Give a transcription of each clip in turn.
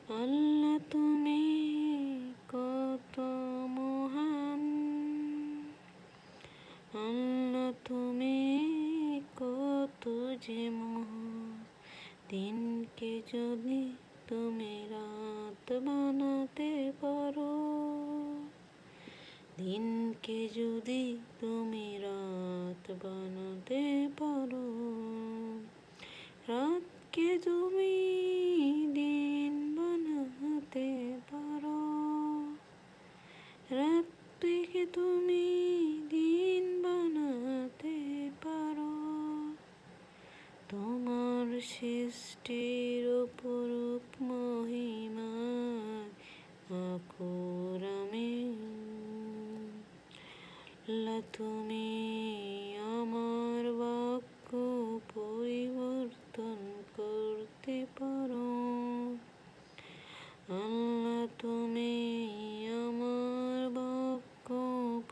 আল্লাহ তুমি কত মহান, আল্লাহ তুমি কত যে মহান। দিনকে যদি তুমি রাত বানাতে পারো, দিনকে যদি তুমি রাত বানাতে পারো, রাতকে তুমি দিন বানাতে পারো, রাত থেকে তুমি দিন বানাতে পারো। তোমার সৃষ্টির অপরূপ মহিমায় আকুল আমি। আল্লাহ তুমি আমার বাক্য পরিবর্তন করতে পারো, আল্লাহ তুমি আমার বাক্য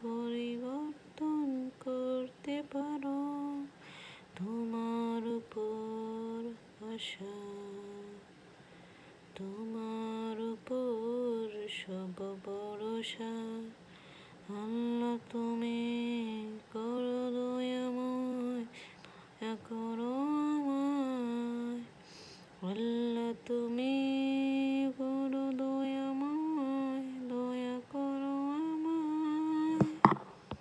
পরিবর্তন করতে পারো। তোমার উপর আশা, তোমার উপর সব ভরসা। আল্লাহ তুমি করো দয়াময়, করো